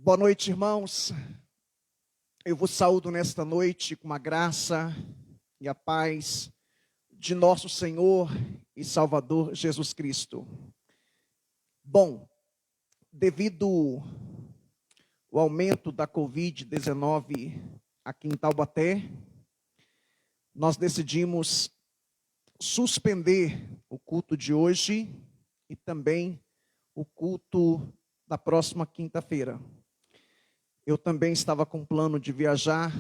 Boa noite, irmãos. Eu vos saúdo nesta noite com a graça e a paz de nosso Senhor e Salvador Jesus Cristo. Bom, devido ao aumento da Covid-19 aqui em Taubaté, nós decidimos suspender o culto de hoje e também o culto da próxima quinta-feira. Eu também estava com plano de viajar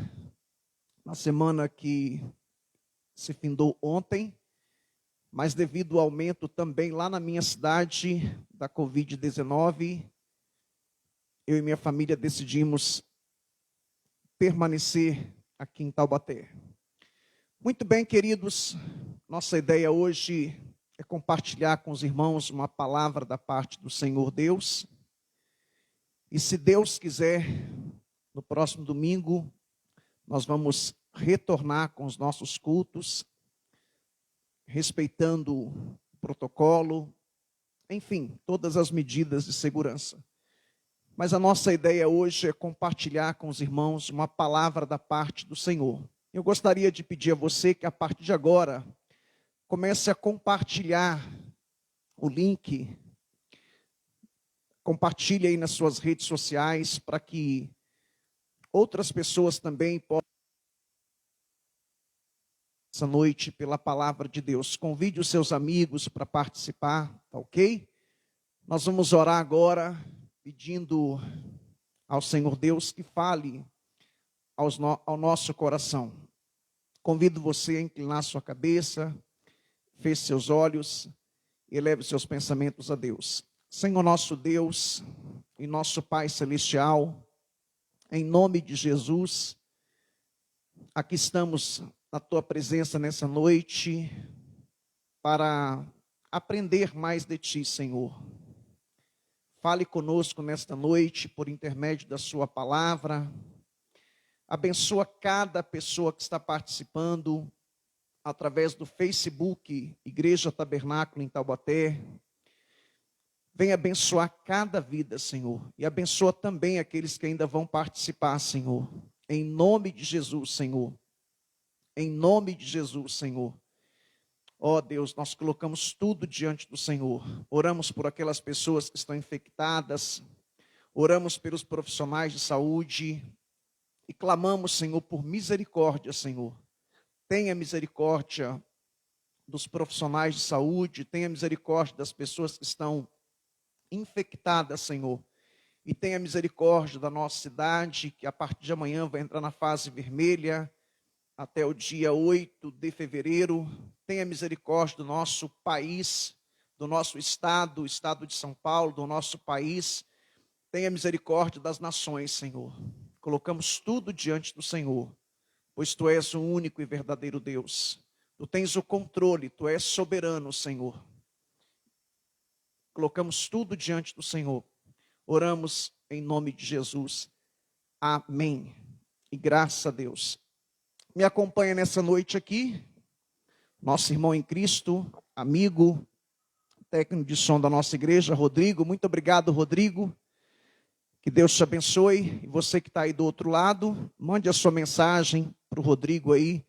na semana que se findou ontem, mas devido ao aumento também lá na minha cidade da Covid-19, eu e minha família decidimos permanecer aqui em Taubaté. Muito bem, queridos, nossa ideia hoje é compartilhar com os irmãos uma palavra da parte do Senhor Deus. E se Deus quiser, no próximo domingo, nós vamos retornar com os nossos cultos, respeitando o protocolo, enfim, todas as medidas de segurança. Mas a nossa ideia hoje é compartilhar com os irmãos uma palavra da parte do Senhor. Eu gostaria de pedir a você que a partir de agora, comece a compartilhar o link. Compartilhe aí nas suas redes sociais para que outras pessoas também possam essa noite pela palavra de Deus. Convide os seus amigos para participar, tá ok? Nós vamos orar agora pedindo ao Senhor Deus que fale ao nosso coração. Convido você a inclinar sua cabeça, feche seus olhos e eleve seus pensamentos a Deus. Senhor nosso Deus e nosso Pai Celestial, em nome de Jesus, aqui estamos na Tua presença nessa noite para aprender mais de Ti, Senhor. Fale conosco nesta noite por intermédio da Sua palavra. Abençoa cada pessoa que está participando através do Facebook Igreja Tabernáculo em Taubaté. Venha abençoar cada vida, Senhor. E abençoa também aqueles que ainda vão participar, Senhor. Em nome de Jesus, Senhor. Em nome de Jesus, Senhor. Ó Deus, nós colocamos tudo diante do Senhor. Oramos por aquelas pessoas que estão infectadas. Oramos pelos profissionais de saúde. E clamamos, Senhor, por misericórdia, Senhor. Tenha misericórdia dos profissionais de saúde. Tenha misericórdia das pessoas que estão infectada, Senhor, e tenha misericórdia da nossa cidade, que a partir de amanhã vai entrar na fase vermelha, até o dia 8 de fevereiro, tenha misericórdia do nosso país, do nosso estado, o estado de São Paulo, do nosso país, tenha misericórdia das nações, Senhor. Colocamos tudo diante do Senhor, pois Tu és o único e verdadeiro Deus, Tu tens o controle, Tu és soberano, Senhor. Colocamos tudo diante do Senhor. Oramos em nome de Jesus. Amém. E graças a Deus. Me acompanha nessa noite aqui, nosso irmão em Cristo, amigo, técnico de som da nossa igreja, Rodrigo. Muito obrigado, Rodrigo. Que Deus te abençoe. E você que está aí do outro lado, mande a sua mensagem para o Rodrigo aí,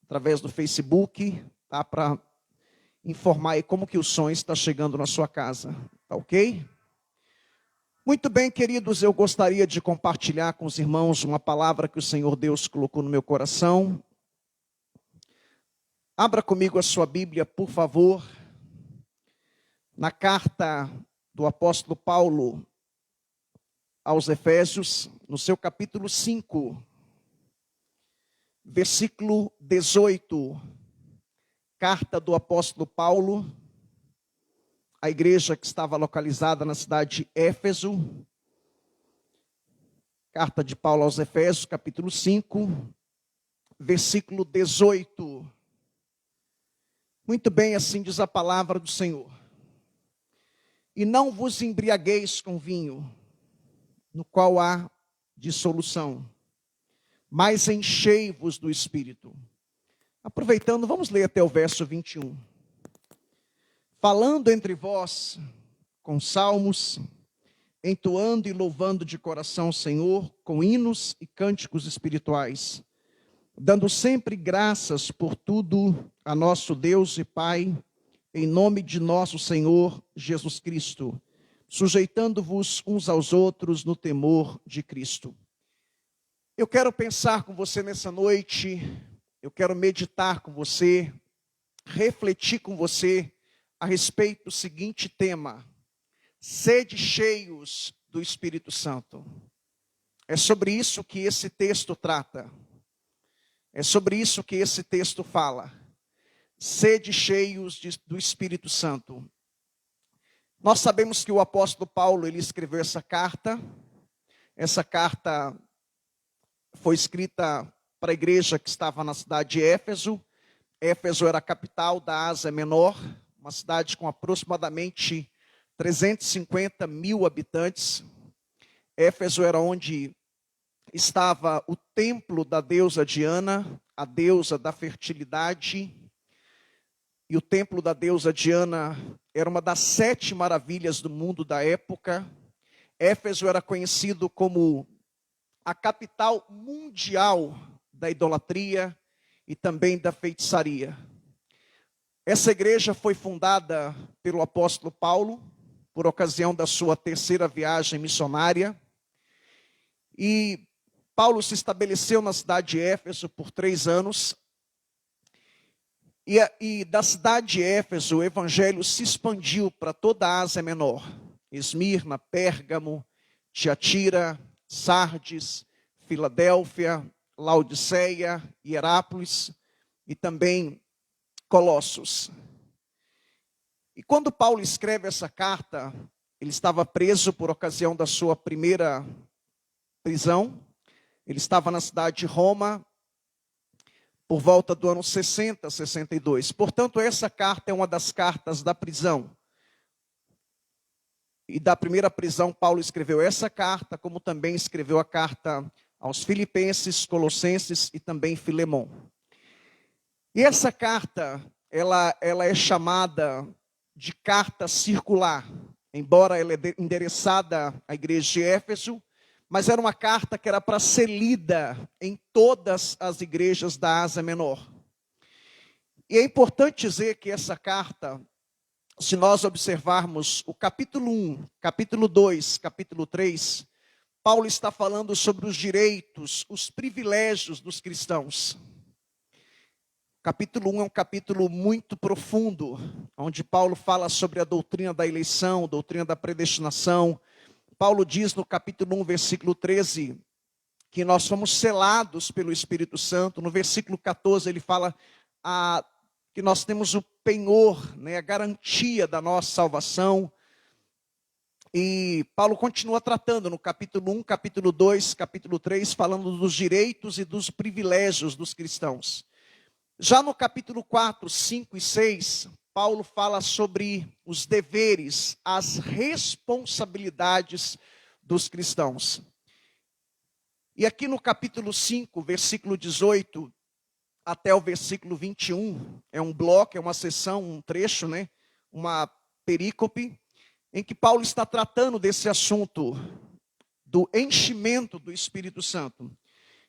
através do Facebook, tá? Para informar aí como que o som está chegando na sua casa, tá ok? Muito bem, queridos, eu gostaria de compartilhar com os irmãos uma palavra que o Senhor Deus colocou no meu coração. Abra comigo a sua Bíblia, por favor, na carta do apóstolo Paulo aos Efésios, no seu capítulo 5, versículo 18. Carta do apóstolo Paulo, a igreja que estava localizada na cidade de Éfeso. Carta de Paulo aos Efésios, capítulo 5, versículo 18. Muito bem, assim diz a palavra do Senhor. E não vos embriagueis com vinho, no qual há dissolução, mas enchei-vos do Espírito. Aproveitando, vamos ler até o verso 21. Falando entre vós com salmos, entoando e louvando de coração o Senhor com hinos e cânticos espirituais, dando sempre graças por tudo a nosso Deus e Pai, em nome de nosso Senhor Jesus Cristo, sujeitando-vos uns aos outros no temor de Cristo. Eu quero pensar com você nessa noite, eu quero meditar com você, refletir com você a respeito do seguinte tema: sede cheios do Espírito Santo. É sobre isso que esse texto trata. É sobre isso que esse texto fala. Sede cheios do Espírito Santo. Nós sabemos que o apóstolo Paulo, ele escreveu essa carta. Essa carta foi escrita para a igreja que estava na cidade de Éfeso. Éfeso era a capital da Ásia Menor, uma cidade com aproximadamente 350 mil habitantes. Éfeso era onde estava o templo da deusa Diana, a deusa da fertilidade. E o templo da deusa Diana era uma das 7 maravilhas do mundo da época. Éfeso era conhecido como a capital mundial da idolatria e também da feitiçaria. Essa igreja foi fundada pelo apóstolo Paulo, por ocasião da sua 3ª viagem missionária. E Paulo se estabeleceu na cidade de Éfeso por 3 anos. E da cidade de Éfeso, o evangelho se expandiu para toda a Ásia Menor. Esmirna, Pérgamo, Tiatira, Sardes, Filadélfia, Laodiceia, Hierápolis e também Colossos. E quando Paulo escreve essa carta, ele estava preso por ocasião da sua primeira prisão. Ele estava na cidade de Roma por volta do ano 60, 62. Portanto, essa carta é uma das cartas da prisão. E da primeira prisão, Paulo escreveu essa carta, como também escreveu a carta aos Filipenses, Colossenses e também Filemon. E essa carta, ela é chamada de carta circular, embora ela é endereçada à igreja de Éfeso, mas era uma carta que era para ser lida em todas as igrejas da Ásia Menor. E é importante dizer que essa carta, se nós observarmos o capítulo 1, capítulo 2, capítulo 3, Paulo está falando sobre os direitos, os privilégios dos cristãos. Capítulo 1 é um capítulo muito profundo, onde Paulo fala sobre a doutrina da eleição, doutrina da predestinação. Paulo diz no capítulo 1, versículo 13, que nós fomos selados pelo Espírito Santo. No versículo 14 ele fala que nós temos o penhor, a garantia da nossa salvação. E Paulo continua tratando no capítulo 1, capítulo 2, capítulo 3, falando dos direitos e dos privilégios dos cristãos. Já no capítulo 4, 5 e 6, Paulo fala sobre os deveres, as responsabilidades dos cristãos. E aqui no capítulo 5, versículo 18, até o versículo 21, é um bloco, é uma seção, um trecho, uma perícope, em que Paulo está tratando desse assunto do enchimento do Espírito Santo.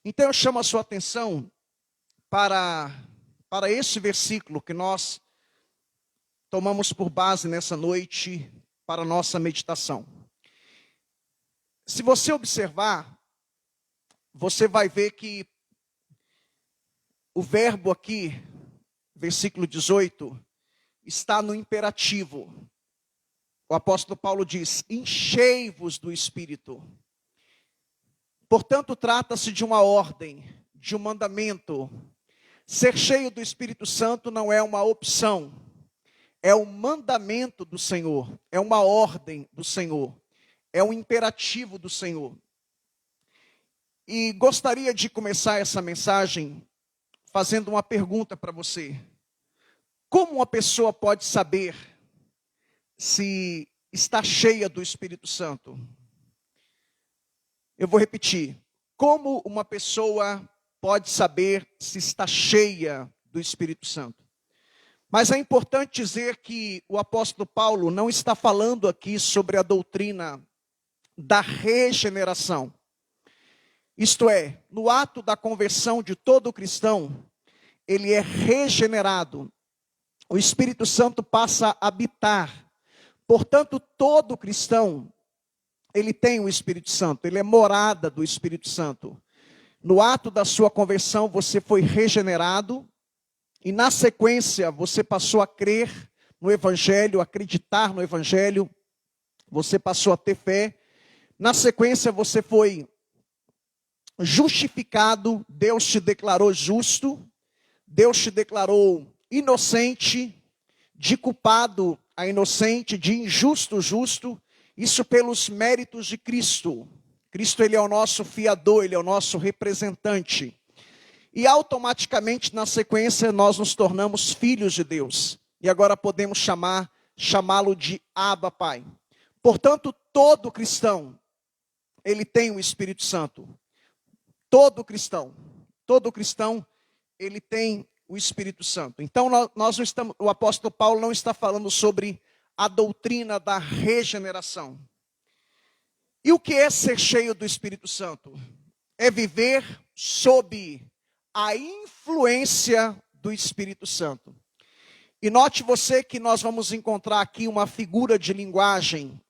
Então eu chamo a sua atenção para esse versículo que nós tomamos por base nessa noite para a nossa meditação. Se você observar, você vai ver que o verbo aqui, versículo 18, está no imperativo. O apóstolo Paulo diz: enchei-vos do Espírito. Portanto, trata-se de uma ordem, de um mandamento. Ser cheio do Espírito Santo não é uma opção, é um mandamento do Senhor, é uma ordem do Senhor, é um imperativo do Senhor. E gostaria de começar essa mensagem fazendo uma pergunta para você. Como uma pessoa pode saber se está cheia do Espírito Santo? Eu vou repetir. Como uma pessoa pode saber se está cheia do Espírito Santo? Mas é importante dizer que o apóstolo Paulo não está falando aqui sobre a doutrina da regeneração. Isto é, no ato da conversão de todo cristão, ele é regenerado. O Espírito Santo passa a habitar. Portanto, todo cristão, ele tem o Espírito Santo, ele é morada do Espírito Santo. No ato da sua conversão, você foi regenerado, e na sequência, você passou a crer no Evangelho, acreditar no Evangelho, você passou a ter fé. Na sequência, você foi justificado, Deus te declarou justo, Deus te declarou inocente, de culpado a inocente, de injusto justo, isso pelos méritos de Cristo. Cristo, ele é o nosso fiador, ele é o nosso representante. E automaticamente, na sequência, nós nos tornamos filhos de Deus. E agora podemos chamá-lo de Abba, Pai. Portanto, todo cristão, ele tem o Espírito Santo. Todo cristão, ele tem o Espírito Santo. Então, nós não estamos, o apóstolo Paulo não está falando sobre a doutrina da regeneração. E o que é ser cheio do Espírito Santo? É viver sob a influência do Espírito Santo. E note você que nós vamos encontrar aqui uma figura de linguagem.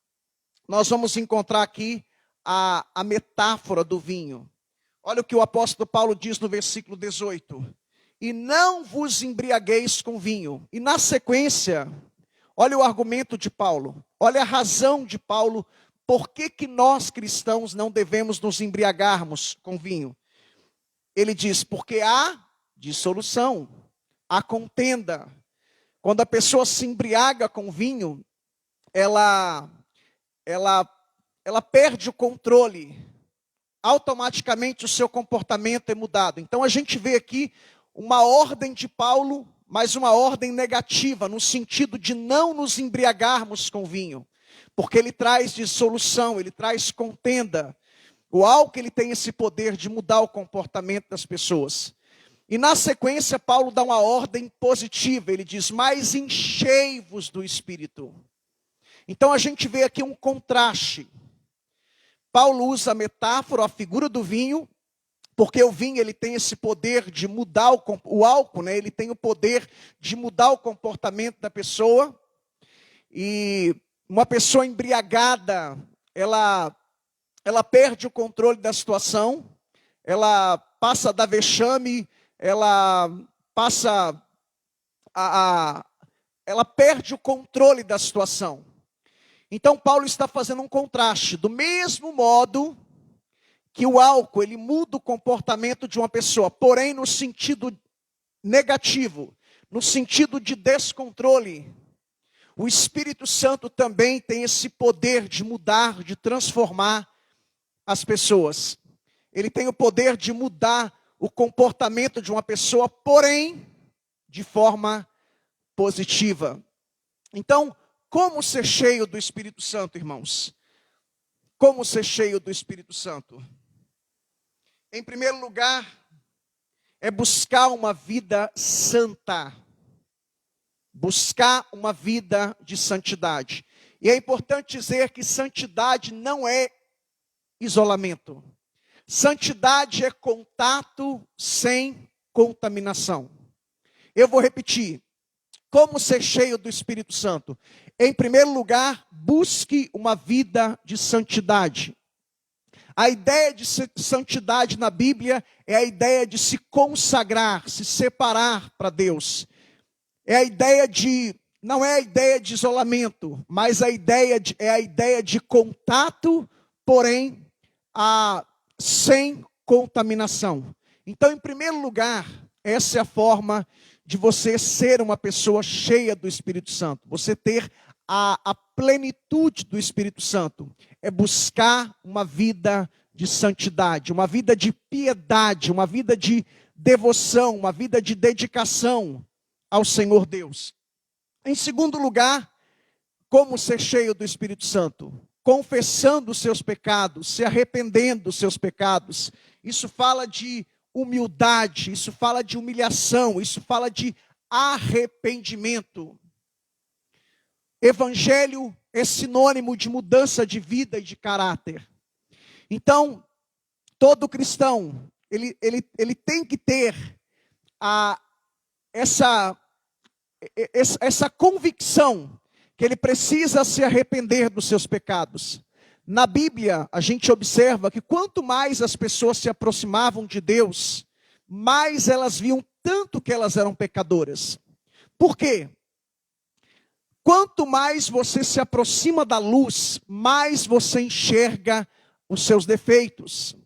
Nós vamos encontrar aqui a metáfora do vinho. Olha o que o apóstolo Paulo diz no versículo 18. E não vos embriagueis com vinho. E na sequência, olha o argumento de Paulo. Olha a razão de Paulo. Por que nós cristãos não devemos nos embriagarmos com vinho? Ele diz, porque há dissolução, há contenda. Quando a pessoa se embriaga com vinho, ela perde o controle. Automaticamente o seu comportamento é mudado. Então a gente vê aqui uma ordem de Paulo, mas uma ordem negativa, no sentido de não nos embriagarmos com vinho. Porque ele traz dissolução, ele traz contenda. O álcool, ele tem esse poder de mudar o comportamento das pessoas. E na sequência, Paulo dá uma ordem positiva. Ele diz, mas enchei-vos do Espírito. Então a gente vê aqui um contraste. Paulo usa a metáfora, a figura do vinho, porque o vinho, ele tem esse poder de mudar o álcool, né? Ele tem o poder de mudar o comportamento da pessoa. E uma pessoa embriagada, ela perde o controle da situação, ela passa a dar vexame, ela perde o controle da situação. Então Paulo está fazendo um contraste, do mesmo modo que o álcool, ele muda o comportamento de uma pessoa, porém no sentido negativo, no sentido de descontrole. O Espírito Santo também tem esse poder de mudar, de transformar as pessoas. Ele tem o poder de mudar o comportamento de uma pessoa, porém, de forma positiva. Então, como ser cheio do Espírito Santo, irmãos? Como ser cheio do Espírito Santo? Em primeiro lugar, é buscar uma vida santa. Buscar uma vida de santidade. E é importante dizer que santidade não é isolamento. Santidade é contato sem contaminação. Eu vou repetir. Como ser cheio do Espírito Santo? Em primeiro lugar, busque uma vida de santidade. A ideia de santidade na Bíblia é a ideia de se consagrar, se separar para Deus. Não é a ideia de isolamento, mas é a ideia de contato, porém, sem contaminação. Então, em primeiro lugar, essa é a forma de você ser uma pessoa cheia do Espírito Santo. Você ter a plenitude do Espírito Santo. É buscar uma vida de santidade, uma vida de piedade, uma vida de devoção, uma vida de dedicação ao Senhor Deus. Em segundo lugar, como ser cheio do Espírito Santo? Confessando os seus pecados, se arrependendo dos seus pecados. Isso fala de humildade, isso fala de humilhação, isso fala de arrependimento. Evangelho é sinônimo de mudança de vida e de caráter. Então, todo cristão, ele tem que ter essa convicção que ele precisa se arrepender dos seus pecados. Na Bíblia, a gente observa que quanto mais as pessoas se aproximavam de Deus, mais elas viam tanto que elas eram pecadoras. Por quê? Quanto mais você se aproxima da luz, mais você enxerga os seus defeitos,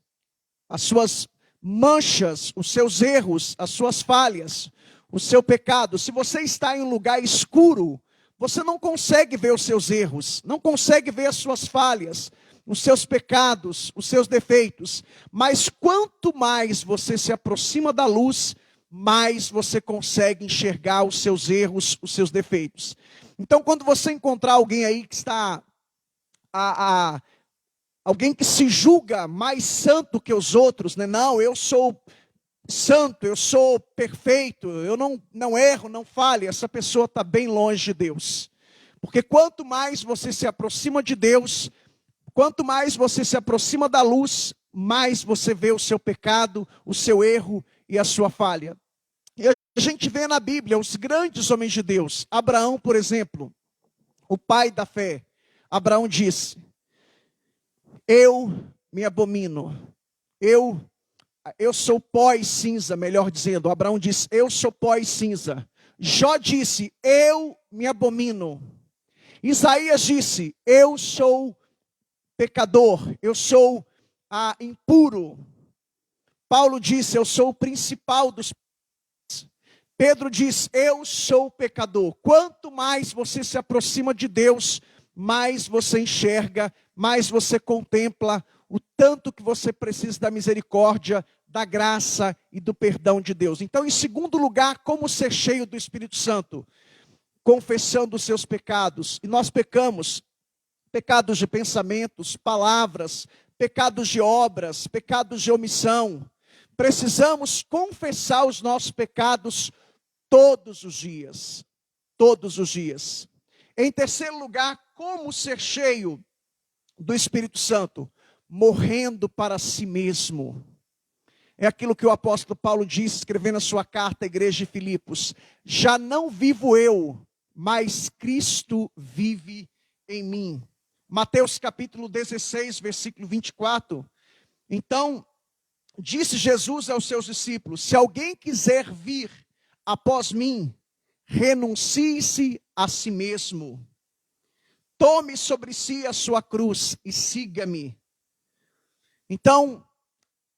as suas manchas, os seus erros, as suas falhas, o seu pecado. Se você está em um lugar escuro, você não consegue ver os seus erros, não consegue ver as suas falhas, os seus pecados, os seus defeitos. Mas quanto mais você se aproxima da luz, mais você consegue enxergar os seus erros, os seus defeitos. Então, quando você encontrar alguém aí que está, alguém que se julga mais santo que os outros, né? Não, eu sou santo, eu sou perfeito, eu não erro, não falho, essa pessoa está bem longe de Deus. Porque quanto mais você se aproxima de Deus, quanto mais você se aproxima da luz, mais você vê o seu pecado, o seu erro e a sua falha. E a gente vê na Bíblia os grandes homens de Deus. Abraão, por exemplo, o pai da fé. Abraão disse: eu me abomino, eu sou pó e cinza, melhor dizendo. Abraão disse: eu sou pó e cinza. Jó disse: eu me abomino. Isaías disse: eu sou pecador, eu sou impuro. Paulo disse: eu sou o principal dos. Pedro diz: eu sou pecador. Quanto mais você se aproxima de Deus, mais você enxerga, mais você contempla o tanto que você precisa da misericórdia, da graça e do perdão de Deus. Então, em segundo lugar, como ser cheio do Espírito Santo? Confessando os seus pecados. E nós pecamos, pecados de pensamentos, palavras, pecados de obras, pecados de omissão. Precisamos confessar os nossos pecados todos os dias. Todos os dias. Em terceiro lugar, como ser cheio do Espírito Santo? Morrendo para si mesmo. É aquilo que o apóstolo Paulo disse, escrevendo a sua carta à igreja de Filipos: já não vivo eu, mas Cristo vive em mim. Mateus capítulo 16, versículo 24. Então, disse Jesus aos seus discípulos: se alguém quiser vir após mim, renuncie-se a si mesmo. Tome sobre si a sua cruz e siga-me. Então,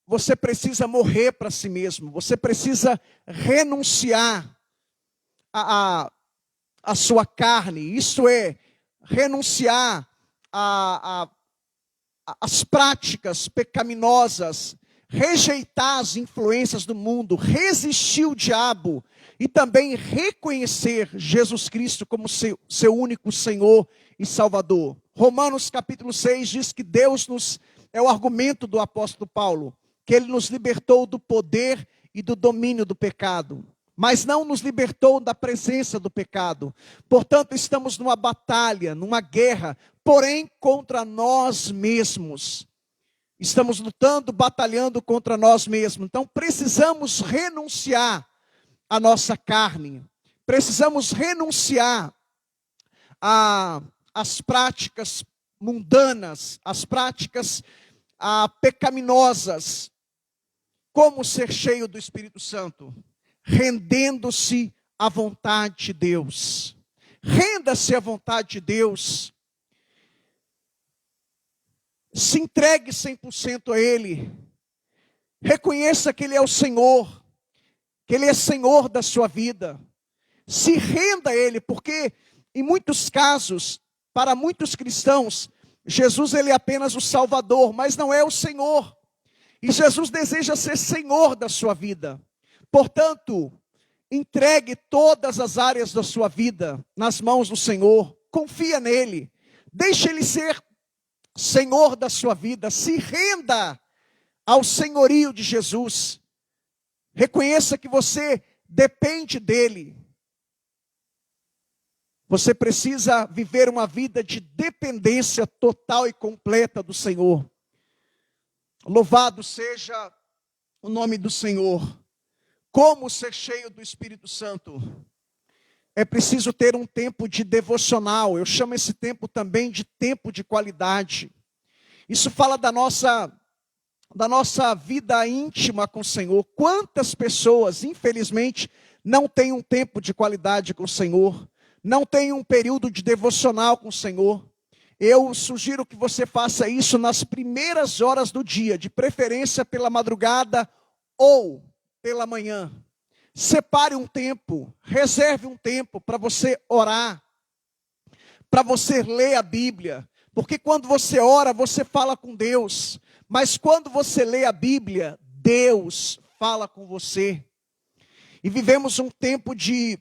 você precisa morrer para si mesmo. Você precisa renunciar a sua carne. Isto é, renunciar às práticas pecaminosas, rejeitar as influências do mundo, resistir ao diabo e também reconhecer Jesus Cristo como seu único Senhor e Salvador. Romanos capítulo 6 diz que Deus é o argumento do apóstolo Paulo, que Ele nos libertou do poder e do domínio do pecado, mas não nos libertou da presença do pecado. Portanto, estamos numa batalha, numa guerra, porém contra nós mesmos. Estamos lutando, batalhando contra nós mesmos. Então precisamos renunciar à nossa carne. Precisamos renunciar às práticas mundanas, às práticas pecaminosas. Como ser cheio do Espírito Santo? Rendendo-se à vontade de Deus. Renda-se à vontade de Deus. Se entregue 100% a Ele. Reconheça que Ele é o Senhor. Que Ele é Senhor da sua vida. Se renda a Ele, porque em muitos casos, para muitos cristãos, Jesus ele é apenas o Salvador, mas não é o Senhor. E Jesus deseja ser Senhor da sua vida. Portanto, entregue todas as áreas da sua vida nas mãos do Senhor. Confia nele. Deixe Ele ser Senhor da sua vida. Se renda ao senhorio de Jesus. Reconheça que você depende dele. Você precisa viver uma vida de dependência total e completa do Senhor. Louvado seja o nome do Senhor. Como ser cheio do Espírito Santo? É preciso ter um tempo de devocional. Eu chamo esse tempo também de tempo de qualidade. Isso fala da nossa vida íntima com o Senhor. Quantas pessoas, infelizmente, não têm um tempo de qualidade com o Senhor? Não têm um período de devocional com o Senhor? Eu sugiro que você faça isso nas primeiras horas do dia, de preferência pela madrugada ou pela manhã. Separe um tempo, reserve um tempo para você orar, para você ler a Bíblia. Porque quando você ora, você fala com Deus. Mas quando você lê a Bíblia, Deus fala com você. E vivemos um tempo de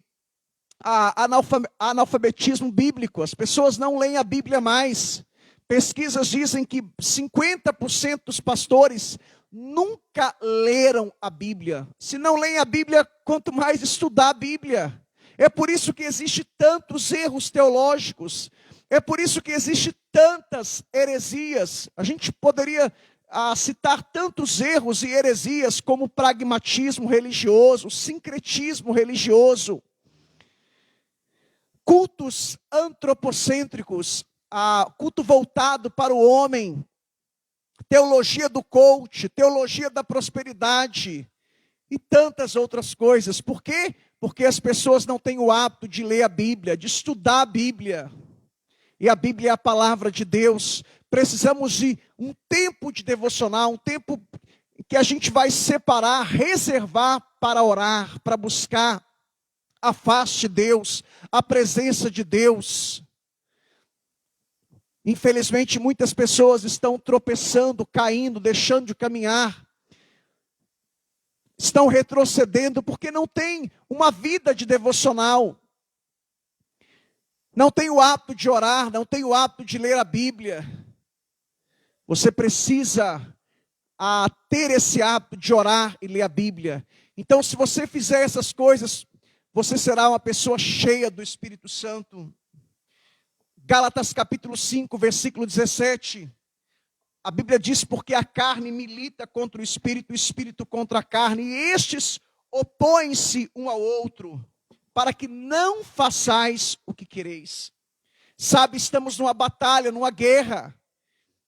analfabetismo bíblico. As pessoas não leem a Bíblia mais. Pesquisas dizem que 50% dos pastores nunca leram a Bíblia. Se não leem a Bíblia, quanto mais estudar a Bíblia. É por isso que existe tantos erros teológicos. É por isso que existe tantas heresias. A gente poderia citar tantos erros e heresias como pragmatismo religioso, sincretismo religioso, cultos antropocêntricos, culto voltado para o homem, teologia do coach, teologia da prosperidade e tantas outras coisas. Por quê? Porque as pessoas não têm o hábito de ler a Bíblia, de estudar a Bíblia. E a Bíblia é a palavra de Deus. Precisamos de um tempo de devocional, um tempo que a gente vai separar, reservar para orar, para buscar a face de Deus, a presença de Deus. Infelizmente, muitas pessoas estão tropeçando, caindo, deixando de caminhar. Estão retrocedendo porque não têm uma vida de devocional. Não tem o hábito de orar, não tem o hábito de ler a Bíblia. Você precisa ter esse hábito de orar e ler a Bíblia. Então, se você fizer essas coisas, você será uma pessoa cheia do Espírito Santo. Gálatas capítulo 5, versículo 17. A Bíblia diz, porque a carne milita contra o Espírito contra a carne, e estes opõem-se um ao outro, para que não façais o que quereis. Sabe, estamos numa batalha, numa guerra.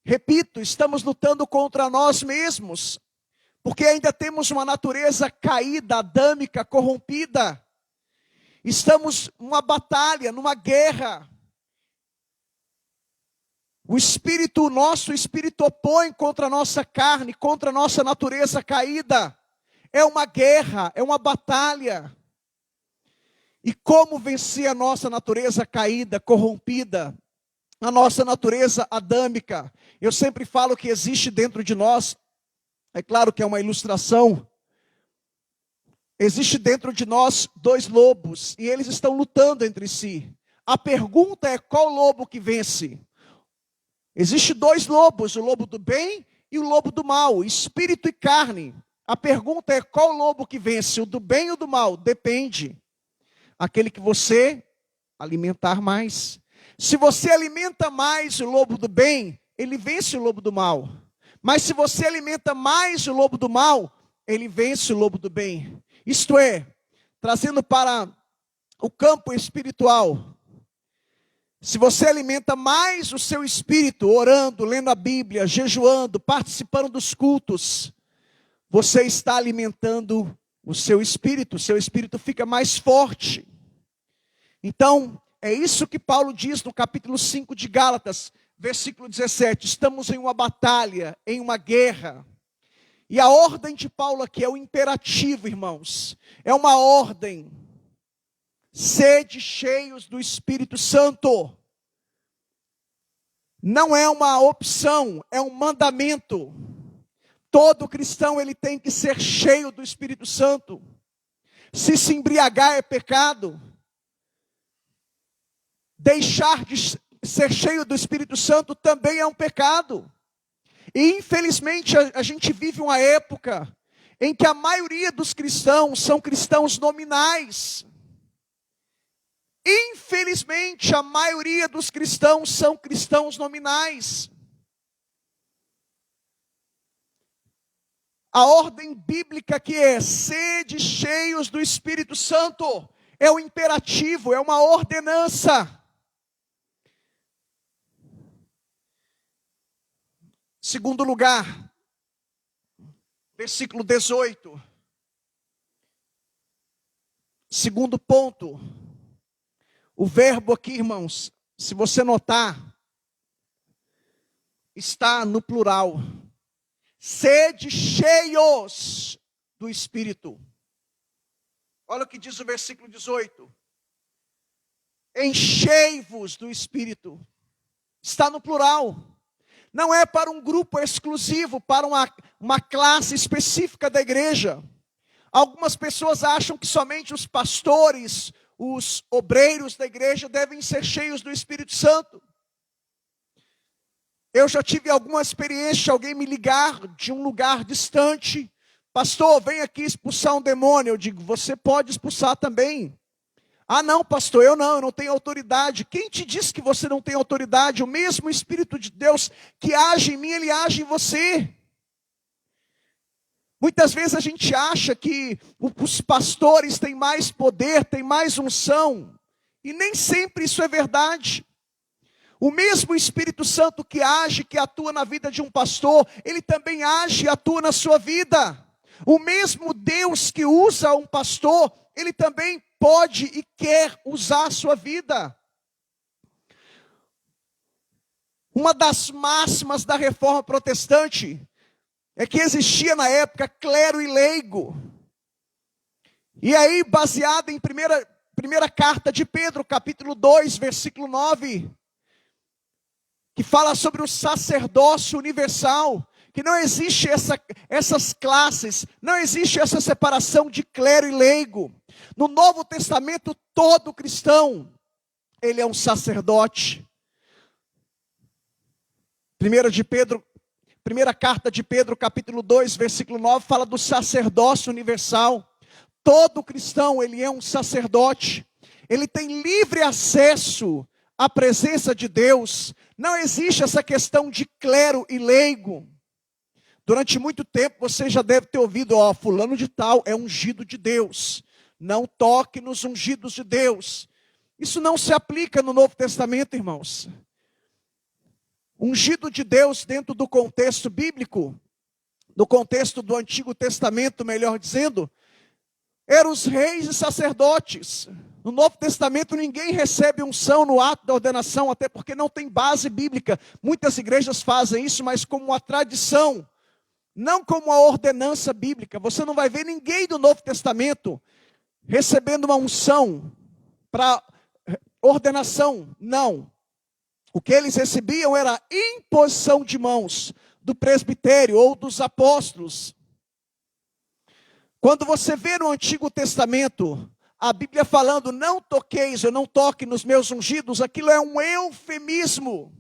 Repito, estamos lutando contra nós mesmos, porque ainda temos uma natureza caída, adâmica, corrompida. Estamos numa batalha, numa guerra. O nosso espírito opõe contra a nossa carne, contra a nossa natureza caída. É uma guerra, é uma batalha. E como vencer a nossa natureza caída, corrompida, a nossa natureza adâmica? Eu sempre falo que existe dentro de nós, é claro que é uma ilustração, existe dentro de nós dois lobos, e eles estão lutando entre si. A pergunta é, qual lobo que vence? Existem dois lobos, o lobo do bem e o lobo do mal, espírito e carne. A pergunta é, qual lobo que vence, o do bem ou do mal? Depende. Aquele que você alimentar mais. Se você alimenta mais o lobo do bem, ele vence o lobo do mal. Mas se você alimenta mais o lobo do mal, ele vence o lobo do bem. Isto é, trazendo para o campo espiritual. Se você alimenta mais o seu espírito, orando, lendo a Bíblia, jejuando, participando dos cultos, você está alimentando o seu espírito fica mais forte. Então, é isso que Paulo diz no capítulo 5 de Gálatas, versículo 17. Estamos em uma batalha, em uma guerra. E a ordem de Paulo aqui é o imperativo, irmãos. É uma ordem. Sede cheios do Espírito Santo. Não é uma opção, é um mandamento. Todo cristão ele tem que ser cheio do Espírito Santo. Se embriagar é pecado. Deixar de ser cheio do Espírito Santo também é um pecado. E infelizmente a gente vive uma época em que a maioria dos cristãos são cristãos nominais. infelizmente, a maioria dos cristãos são cristãos nominais. A ordem bíblica que é sede cheios do Espírito Santo é o imperativo, é uma ordenança. Segundo lugar, versículo 18. Segundo ponto, o verbo aqui, irmãos, se você notar, está no plural. Sede cheios do Espírito. Olha o que diz o versículo 18. Enchei-vos do Espírito. Está no plural. Não é para um grupo exclusivo, para uma classe específica da igreja. Algumas pessoas acham que somente os pastores, os obreiros da igreja devem ser cheios do Espírito Santo. Eu já tive alguma experiência de alguém me ligar de um lugar distante. Pastor, vem aqui expulsar um demônio. Eu digo, você pode expulsar também. Ah não, pastor, eu não tenho autoridade. Quem te disse que você não tem autoridade? O mesmo Espírito de Deus que age em mim, ele age em você. Muitas vezes a gente acha que os pastores têm mais poder, têm mais unção. E nem sempre isso é verdade. O mesmo Espírito Santo que age, que atua na vida de um pastor, ele também age e atua na sua vida. O mesmo Deus que usa um pastor, ele também pode e quer usar a sua vida. Uma das máximas da reforma protestante é que existia na época clero e leigo. E aí, baseado em primeira carta de Pedro, capítulo 2, versículo 9, que fala sobre o sacerdócio universal, que não existe essas classes, não existe essa separação de clero e leigo. No Novo Testamento, todo cristão, ele é um sacerdote. Primeira carta de Pedro, capítulo 2, versículo 9, fala do sacerdócio universal. Todo cristão, ele é um sacerdote. Ele tem livre acesso à presença de Deus. Não existe essa questão de clero e leigo. Durante muito tempo você já deve ter ouvido, fulano de tal é ungido de Deus. Não toque nos ungidos de Deus. Isso não se aplica no Novo Testamento, irmãos. Ungido de Deus dentro do contexto bíblico, no contexto do Antigo Testamento, melhor dizendo, eram os reis e sacerdotes. No Novo Testamento ninguém recebe unção no ato da ordenação, até porque não tem base bíblica. Muitas igrejas fazem isso, mas como uma tradição, não como uma ordenança bíblica. Você não vai ver ninguém do Novo Testamento recebendo uma unção para ordenação, não. O que eles recebiam era imposição de mãos do presbitério ou dos apóstolos. Quando você vê no Antigo Testamento a Bíblia falando, não toqueis, eu não toque nos meus ungidos, aquilo é um eufemismo.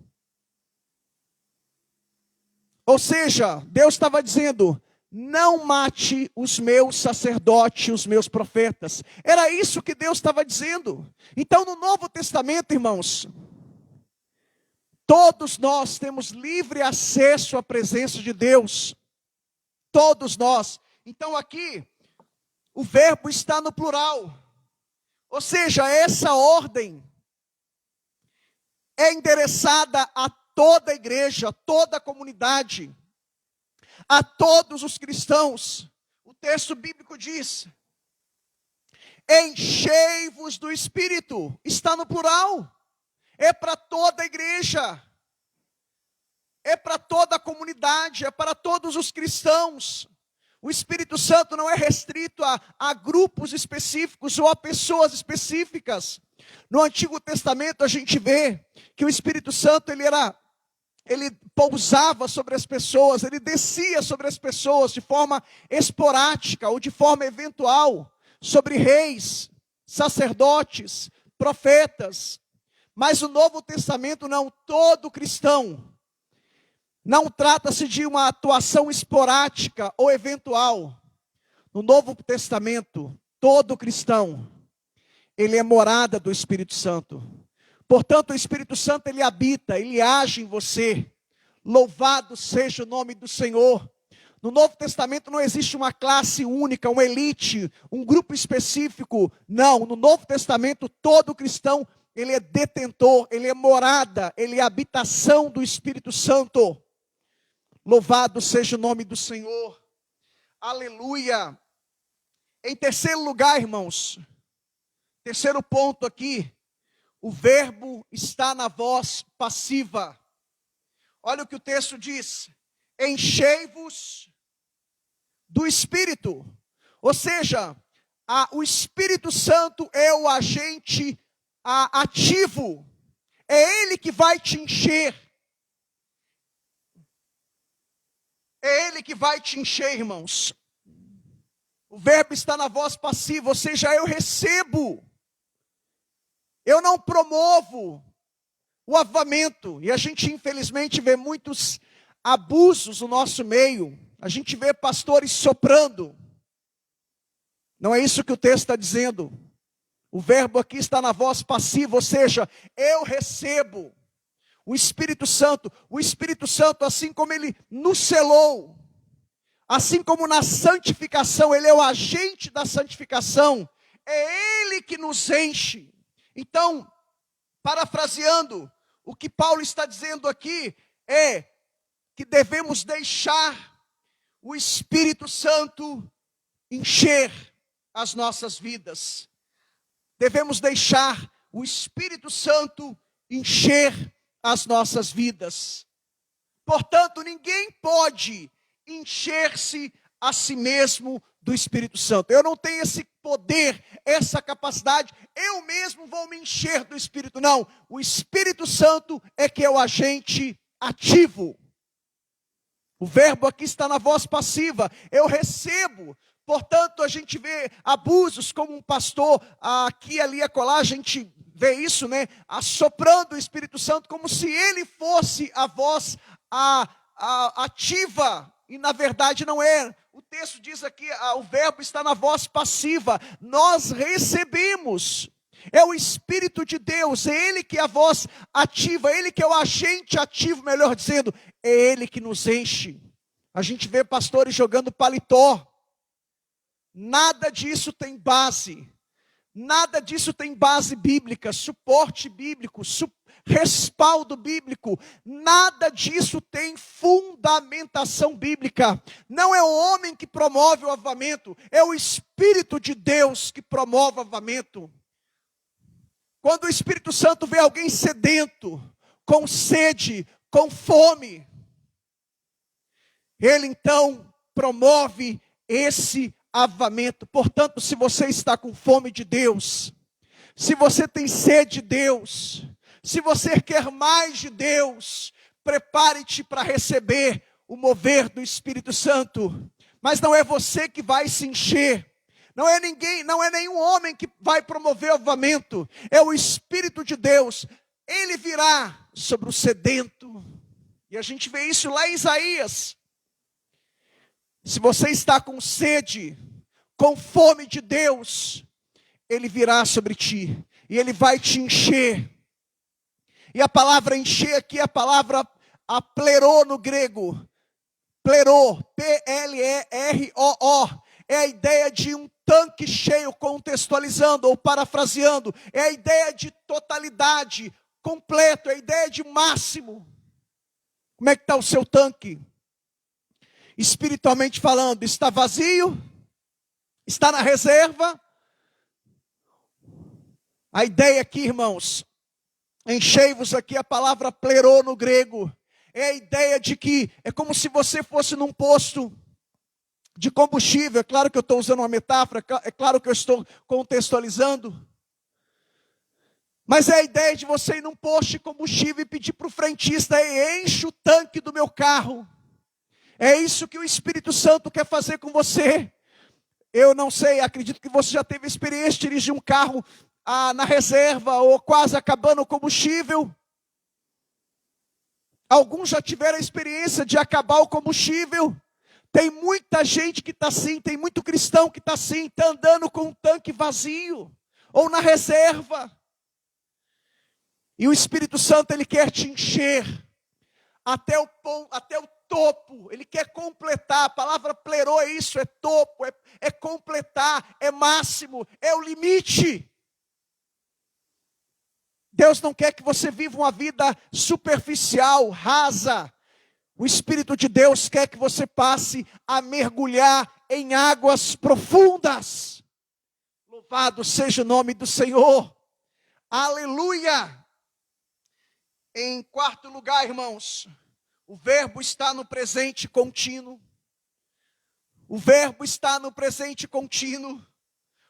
Ou seja, Deus estava dizendo, não mate os meus sacerdotes, os meus profetas. Era isso que Deus estava dizendo. Então no Novo Testamento, irmãos, todos nós temos livre acesso à presença de Deus. Todos nós. Então aqui, o verbo está no plural. Ou seja, essa ordem é endereçada a toda a igreja, a toda a comunidade, a todos os cristãos. O texto bíblico diz, enchei-vos do Espírito, está no plural, é para toda a igreja, é para toda a comunidade, é para todos os cristãos. O Espírito Santo não é restrito a grupos específicos ou a pessoas específicas. No Antigo Testamento a gente vê que o Espírito Santo ele pousava sobre as pessoas, ele descia sobre as pessoas de forma esporádica ou de forma eventual, sobre reis, sacerdotes, profetas. Mas o Novo Testamento não, todo cristão. Não trata-se de uma atuação esporádica ou eventual. No Novo Testamento, todo cristão, ele é morada do Espírito Santo. Portanto, o Espírito Santo, ele habita, ele age em você. Louvado seja o nome do Senhor. No Novo Testamento não existe uma classe única, uma elite, um grupo específico. Não, no Novo Testamento todo cristão, ele é detentor, ele é morada, ele é habitação do Espírito Santo. Louvado seja o nome do Senhor. Aleluia. Em terceiro lugar, irmãos, terceiro ponto aqui, o verbo está na voz passiva. Olha o que o texto diz: enchei-vos do Espírito. Ou seja, o Espírito Santo é o agente ativo. É Ele que vai te encher. É Ele que vai te encher, irmãos. O verbo está na voz passiva, ou seja, eu recebo. Eu não promovo o avivamento. E a gente, infelizmente, vê muitos abusos no nosso meio. A gente vê pastores soprando. Não é isso que o texto está dizendo. O verbo aqui está na voz passiva, ou seja, eu recebo o Espírito Santo. O Espírito Santo, assim como Ele nos selou, assim como na santificação, Ele é o agente da santificação, é Ele que nos enche. Então, parafraseando, o que Paulo está dizendo aqui é que devemos deixar o Espírito Santo encher as nossas vidas. Devemos deixar o Espírito Santo encher as nossas vidas. Portanto, ninguém pode encher-se a si mesmo do Espírito Santo. Eu não tenho esse poder, essa capacidade, eu mesmo vou me encher do Espírito. Não, o Espírito Santo é que é o agente ativo. O verbo aqui está na voz passiva, eu recebo. Portanto, a gente vê abusos como um pastor aqui, ali, acolá, a gente vê isso, né? Assoprando o Espírito Santo como se ele fosse a voz ativa. E na verdade não é. O texto diz aqui, o verbo está na voz passiva. Nós recebemos. É o Espírito de Deus, é Ele que é a voz ativa, é Ele que é o agente ativo, melhor dizendo, é Ele que nos enche. A gente vê pastores jogando paletó. Nada disso tem base. Nada disso tem base bíblica, suporte bíblico, respaldo bíblico. Nada disso tem fundamentação bíblica. Não é o homem que promove o avivamento, é o Espírito de Deus que promove o avivamento. Quando o Espírito Santo vê alguém sedento, com sede, com fome, ele então promove esse avivamento. Portanto, se você está com fome de Deus, se você tem sede de Deus, se você quer mais de Deus, prepare-te para receber o mover do Espírito Santo. Mas não é você que vai se encher. Não é ninguém, não é nenhum homem que vai promover o avivamento. É o Espírito de Deus. Ele virá sobre o sedento. E a gente vê isso lá em Isaías. Se você está com sede, com fome de Deus, Ele virá sobre ti. E Ele vai te encher. E a palavra encher aqui é a palavra plerô no grego. Plerô, P-L-E-R-O-O. É a ideia de um tanque cheio, contextualizando ou parafraseando. É a ideia de totalidade, completo, é a ideia de máximo. Como é que está o seu tanque? Espiritualmente falando, está vazio? Está na reserva? A ideia aqui, irmãos, enchei-vos aqui, a palavra plerô no grego, é a ideia de que é como se você fosse num posto de combustível. É claro que eu estou usando uma metáfora, é claro que eu estou contextualizando. Mas é a ideia de você ir num posto de combustível e pedir para o frentista: enche o tanque do meu carro. É isso que o Espírito Santo quer fazer com você. Eu não sei, acredito que você já teve a experiência de dirigir um carro na reserva ou quase acabando o combustível. Alguns já tiveram a experiência de acabar o combustível. Tem muita gente que está assim, tem muito cristão que está assim, está andando com um tanque vazio. ou na reserva. E o Espírito Santo, ele quer te encher até o topo, ele quer completar. A palavra plerô é isso, é topo, é completar, é máximo, é o limite. Deus não quer que você viva uma vida superficial, rasa. O Espírito de Deus quer que você passe a mergulhar em águas profundas. Louvado seja o nome do Senhor. Aleluia. Em quarto lugar, irmãos, o verbo está no presente contínuo. O verbo está no presente contínuo.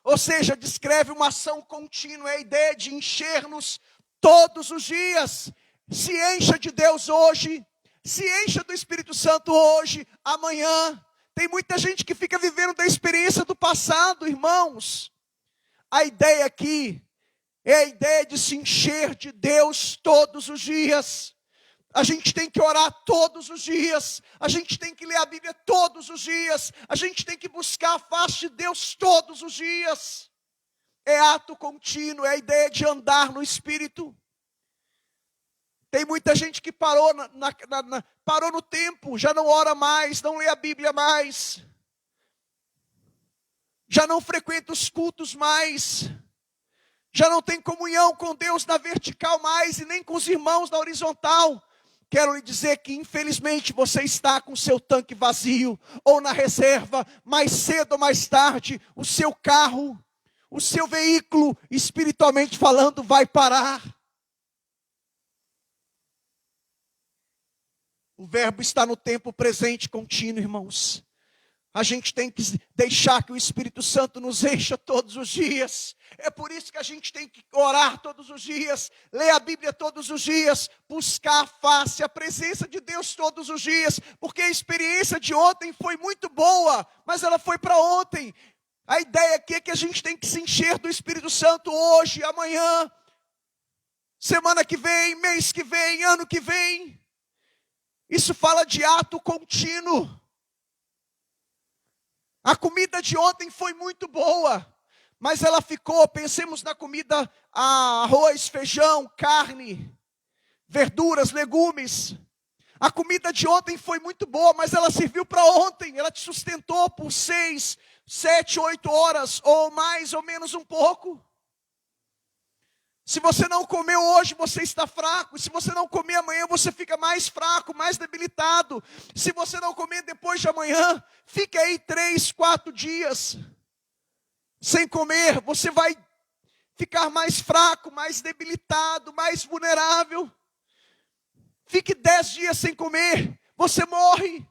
Ou seja, descreve uma ação contínua, é a ideia de encher-nos todos os dias. Se encha de Deus hoje, se encha do Espírito Santo hoje, amanhã. Tem muita gente que fica vivendo da experiência do passado, irmãos. A ideia aqui é a ideia de se encher de Deus todos os dias. A gente tem que orar todos os dias. A gente tem que ler a Bíblia todos os dias. A gente tem que buscar a face de Deus todos os dias. É ato contínuo, é a ideia de andar no Espírito. Tem muita gente que parou, parou no tempo, já não ora mais, não lê a Bíblia mais. Já não frequenta os cultos mais. Já não tem comunhão com Deus na vertical mais e nem com os irmãos na horizontal. Quero lhe dizer que infelizmente você está com o seu tanque vazio ou na reserva. Mais cedo ou mais tarde o seu carro, o seu veículo, espiritualmente falando, vai parar. O verbo está no tempo presente contínuo, irmãos. A gente tem que deixar que o Espírito Santo nos encha todos os dias. É por isso que a gente tem que orar todos os dias, ler a Bíblia todos os dias, buscar a face, a presença de Deus todos os dias, porque a experiência de ontem foi muito boa, mas ela foi para ontem. A ideia aqui é que a gente tem que se encher do Espírito Santo hoje, amanhã, semana que vem, mês que vem, ano que vem. Isso fala de ato contínuo. A comida de ontem foi muito boa, mas ela ficou, pensemos na comida, arroz, feijão, carne, verduras, legumes. A comida de ontem foi muito boa, mas ela serviu para ontem, ela te sustentou por 6, 7, 8 horas, ou mais ou menos um pouco. Se você não comeu hoje, você está fraco. Se você não comer amanhã, você fica mais fraco, mais debilitado. Se você não comer depois de amanhã, fique aí 3, 4 dias sem comer. Você vai ficar mais fraco, mais debilitado, mais vulnerável. Fique 10 dias sem comer, você morre.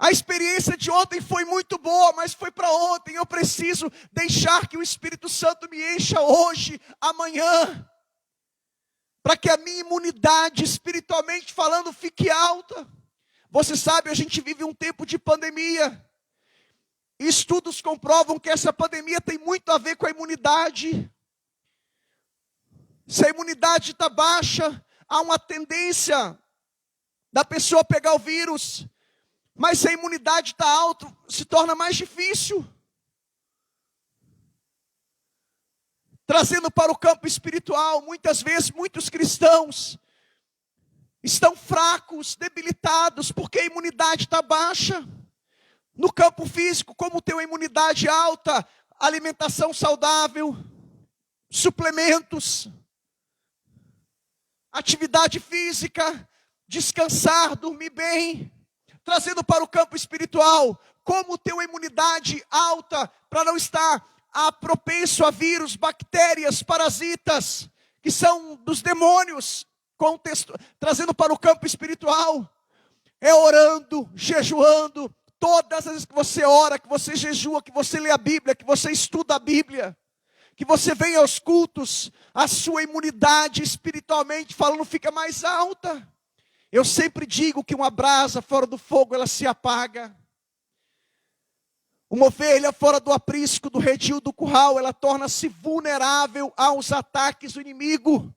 A experiência de ontem foi muito boa, mas foi para ontem. Eu preciso deixar que o Espírito Santo me encha hoje, amanhã, para que a minha imunidade, espiritualmente falando, fique alta. Você sabe, a gente vive um tempo de pandemia. Estudos comprovam que essa pandemia tem muito a ver com a imunidade. Se a imunidade está baixa, há uma tendência da pessoa pegar o vírus. Mas se a imunidade está alta, se torna mais difícil. Trazendo para o campo espiritual, muitas vezes muitos cristãos estão fracos, debilitados, porque a imunidade está baixa. No campo físico, como ter uma imunidade alta, alimentação saudável, suplementos, atividade física, descansar, dormir bem. Trazendo para o campo espiritual, como ter uma imunidade alta para não estar propenso a vírus, bactérias, parasitas, que são dos demônios. Trazendo para o campo espiritual, é orando, jejuando. Todas as vezes que você ora, que você jejua, que você lê a Bíblia, que você estuda a Bíblia, que você vem aos cultos, a sua imunidade espiritualmente falando fica mais alta. Eu sempre digo que uma brasa fora do fogo, ela se apaga. Uma ovelha fora do aprisco, do redil, do curral, ela torna-se vulnerável aos ataques do inimigo.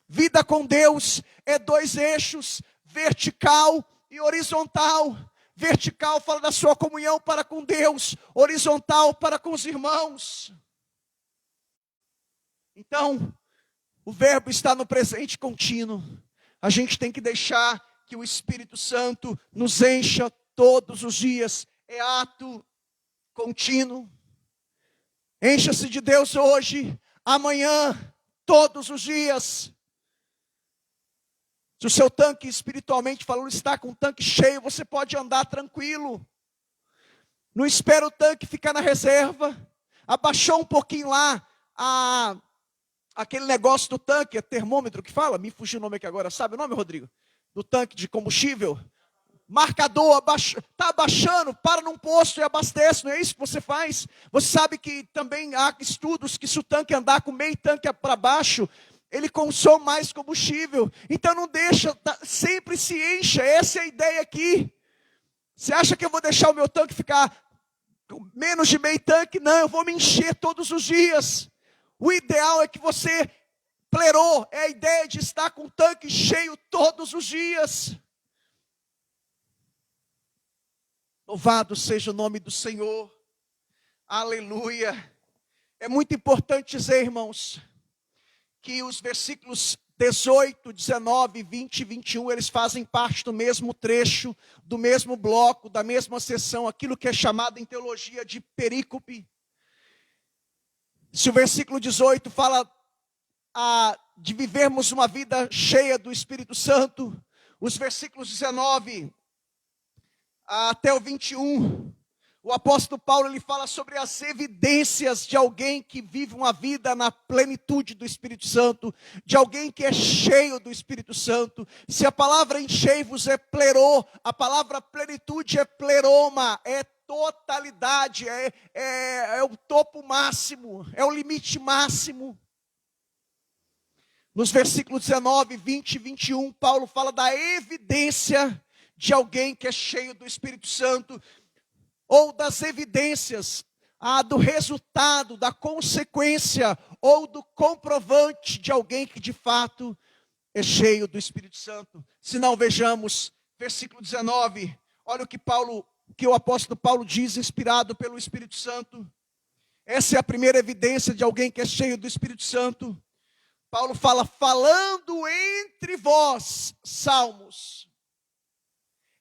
Vida com Deus é 2 eixos, vertical e horizontal. vertical fala da sua comunhão para com Deus, horizontal para com os irmãos. Então, o verbo está no presente contínuo. A gente tem que deixar que o Espírito Santo nos encha todos os dias. É ato contínuo. Encha-se de Deus hoje, amanhã, todos os dias. Se o seu tanque, espiritualmente falando, está com o tanque cheio, você pode andar tranquilo. Não espera o tanque ficar na reserva. Abaixou um pouquinho lá aquele negócio do tanque, é termômetro que fala? Me fugiu o nome aqui agora, sabe o nome, Rodrigo? Do tanque de combustível. Marcador, está abaixando, para num posto e abastece, não é isso que você faz? Você sabe que também há estudos que se o tanque andar com meio tanque para baixo, ele consome mais combustível. Então não deixa, sempre se encha, essa é a ideia aqui. Você acha que eu vou deixar o meu tanque ficar com menos de meio tanque? Não, eu vou me encher todos os dias. O ideal é que você plerou, é a ideia de estar com o tanque cheio todos os dias. Louvado seja o nome do Senhor. Aleluia. É muito importante dizer, irmãos, que os versículos 18, 19, 20 e 21, eles fazem parte do mesmo trecho, do mesmo bloco, da mesma seção, aquilo que é chamado em teologia de perícope. Se o versículo 18 fala de vivermos uma vida cheia do Espírito Santo, os versículos 19 até o 21, o apóstolo Paulo ele fala sobre as evidências de alguém que vive uma vida na plenitude do Espírito Santo, de alguém que é cheio do Espírito Santo. Se a palavra enchei-vos é plerô, a palavra plenitude é pleroma, é totalidade, é o topo máximo, é o limite máximo. Nos versículos 19, 20 e 21, Paulo fala da evidência de alguém que é cheio do Espírito Santo, ou das evidências, do resultado, da consequência, ou do comprovante de alguém que de fato é cheio do Espírito Santo. Se não, vejamos, versículo 19, olha o que o apóstolo Paulo diz, inspirado pelo Espírito Santo. Essa é a primeira evidência de alguém que é cheio do Espírito Santo. Paulo fala, falando entre vós, salmos.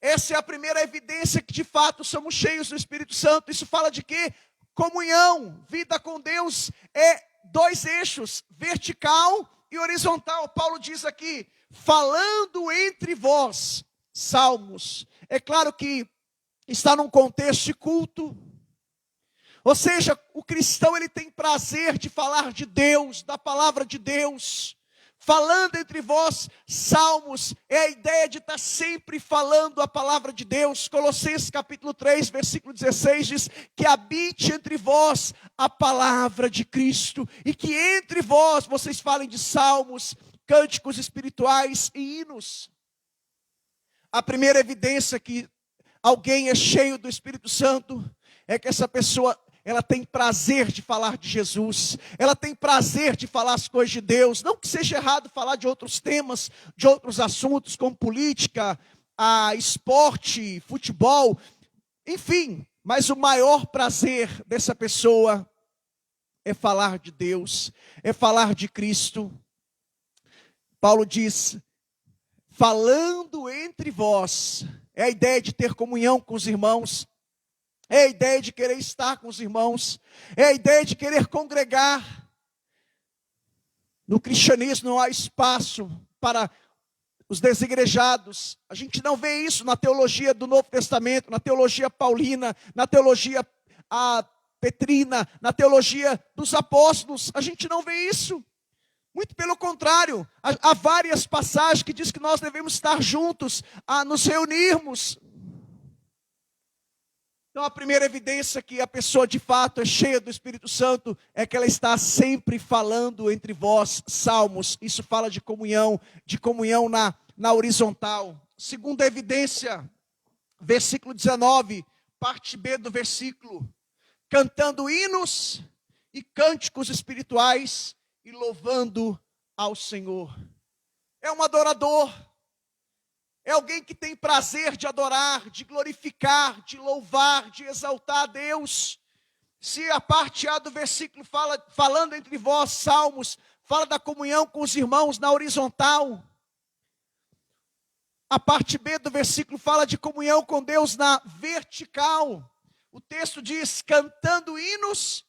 Essa é a primeira evidência que de fato somos cheios do Espírito Santo. Isso fala de quê? Comunhão, vida com Deus é dois eixos, vertical e horizontal. Paulo diz aqui, falando entre vós, salmos. É claro que está num contexto de culto. Ou seja, o cristão ele tem prazer de falar de Deus, da palavra de Deus. Falando entre vós, salmos, é a ideia de estar sempre falando a palavra de Deus. Colossenses capítulo 3, versículo 16 diz que habite entre vós a palavra de Cristo. E que entre vós vocês falem de salmos, cânticos espirituais e hinos. A primeira evidência que alguém é cheio do Espírito Santo é que essa pessoa ela tem prazer de falar de Jesus, ela tem prazer de falar as coisas de Deus. Não que seja errado falar de outros temas, de outros assuntos, como política, esporte, futebol, enfim. Mas o maior prazer dessa pessoa é falar de Deus, é falar de Cristo. Paulo diz, falando entre vós, é a ideia de ter comunhão com os irmãos, é a ideia de querer estar com os irmãos, é a ideia de querer congregar. No cristianismo não há espaço para os desigrejados. A gente não vê isso na teologia do Novo Testamento, na teologia paulina, na teologia petrina, na teologia dos apóstolos. A gente não vê isso. Muito pelo contrário, há várias passagens que diz que nós devemos estar juntos, a nos reunirmos. Então a primeira evidência que a pessoa de fato é cheia do Espírito Santo é que ela está sempre falando entre vós salmos. Isso fala de comunhão na horizontal. Segunda evidência, versículo 19, parte B do versículo. Cantando hinos e cânticos espirituais e louvando ao Senhor. É um adorador. É alguém que tem prazer de adorar, de glorificar, de louvar, de exaltar a Deus. Se a parte A do versículo fala, falando entre vós, Salmos, fala da comunhão com os irmãos na horizontal. A parte B do versículo fala de comunhão com Deus na vertical. O texto diz, cantando hinos